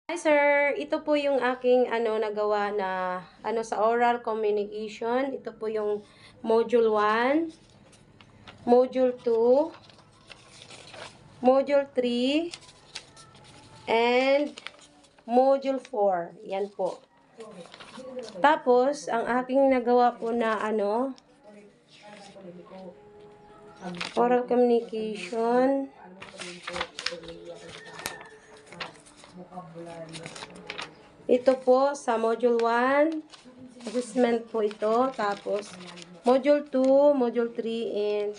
Hi sir, ito po yung aking nagawa na sa oral communication. Ito po yung module 1, module 2, module 3, and module 4. Yan po. Tapos, ang aking nagawa po na oral communication. Ito po sa module 1, assessment po ito. Tapos, module 2, module 3, and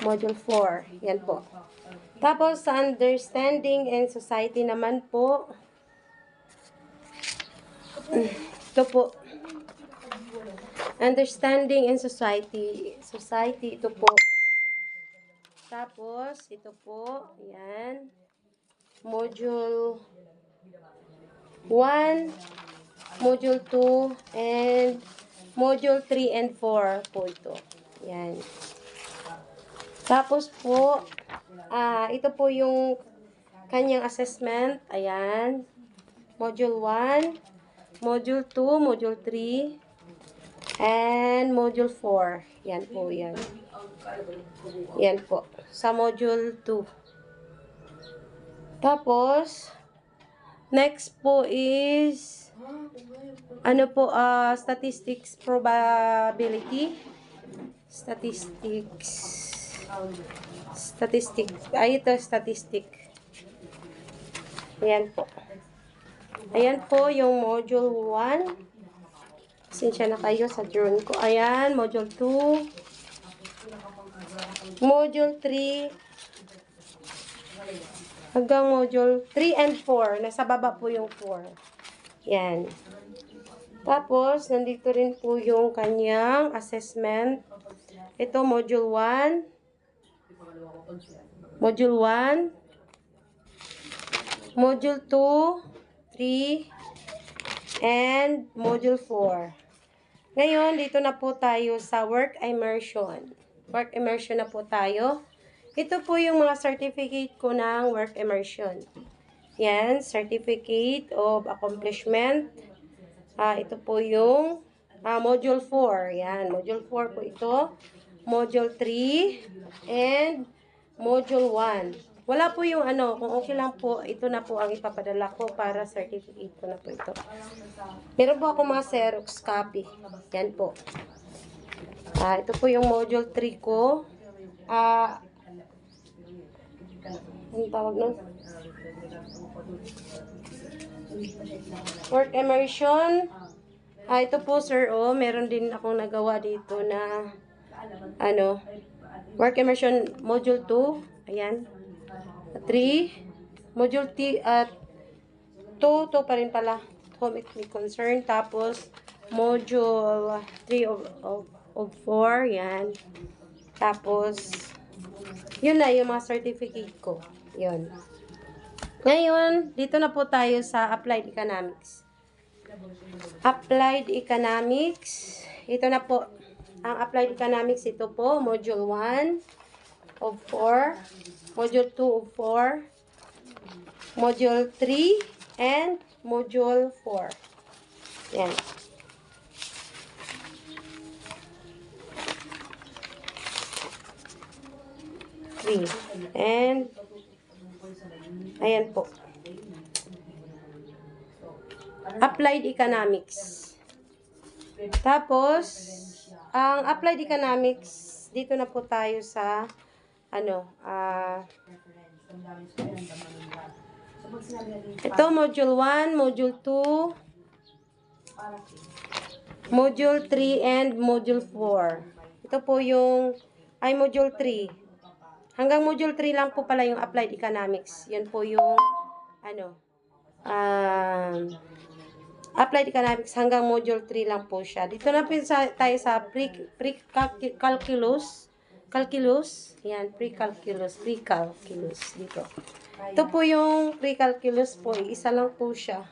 module 4. Yan po. Tapos, sa understanding and society naman po, ito po. Understanding and society. Society, ito po. Tapos, ito po. Yan. Module 1, module 2, and module 3 and 4 po ito. Yan. Tapos po, ito po yung kanyang assessment. Ayan. Module 1, module 2, module 3, and module 4. Yan po, yan. Yan po. Sa module 2. Tapos, next po is, statistics probability. Ito, statistic. Ayan po. Ayan po yung module 1. Pasensya na kayo sa drawing ko. Ayan, module 2. Module 3. Hanggang module 3 and 4. Nasa baba po yung 4. Yan. Tapos, nandito rin po yung kanyang assessment. Ito, module 1. Module 1. Module 2, 3, and module 4. Ngayon, dito na po tayo sa work immersion. Work immersion na po tayo. Ito po yung mga certificate ko ng work immersion. Yan, certificate of accomplishment. Ito po yung module 4. Yan, module 4 po ito. Module 3 and module 1. Wala po yung kung okay lang po, ito na po ang ipapadala ko para certificate ko na po ito. Meron po ako mga Xerox copy. Yan po. Ito po yung module 3 ko. Anong tawag nun? Work immersion. Ito po sir, meron din akong nagawa dito na work immersion module 2. Ayan. 3. Module 2 pa rin pala. Home it may concern. Tapos, module 3 of 4. Yan. Tapos, yun na yung mga certificate ko. Yun. Ngayon, dito na po tayo sa Applied Economics. Applied Economics. Ito na po. Ang Applied Economics, ito po. Module 1 of 4. Module 2 of 4. Module 3. And module 4. Yan. And ayan po. Applied Economics. Tapos, ang Applied Economics, dito na po tayo sa ito, module 1, module 2, module 3, and module 4. Ito po yung, module 3. Hanggang module 3 lang po pala yung Applied Economics. Yan po yung, Applied Economics hanggang module 3 lang po siya. Dito na po tayo sa pre-calculus. Yan, pre-calculus dito. Ito po yung pre-calculus po. Isa lang po siya.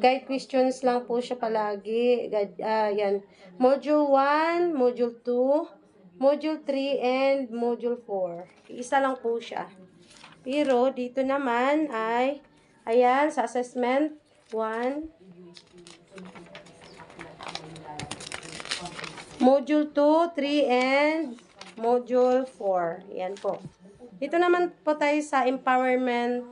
Guide questions lang po siya palagi. Yan. Module 1, module 2, module 3, and module 4. Isa lang po siya. Pero dito naman ay Ayan, sa assessment, 1. Module 2, 3, and Module 4. Yan po. Dito naman po tayo sa Empowerment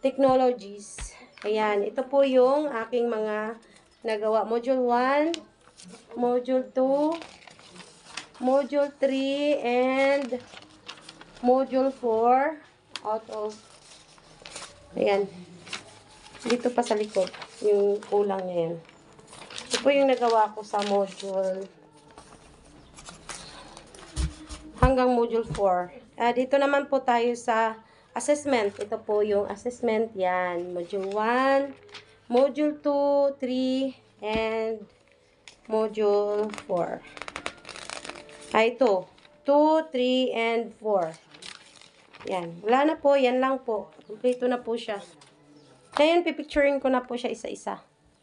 Technologies. Ayan, ito po yung aking mga nagawa. Module 1, Module 2, Module 3, and Module 4 out of, ayan, dito pa sa likod, yung kulang niya yan. Ito po yung nagawa ko sa module hanggang module 4. Dito naman po tayo sa assessment. Ito po yung assessment. Yan. Module 1, module 2, 3, and module 4. Ito. 2, 3, and 4. Yan. Wala na po. Yan lang po. Kompleto na po siya. Ngayon, pipicturing ko na po siya isa-isa.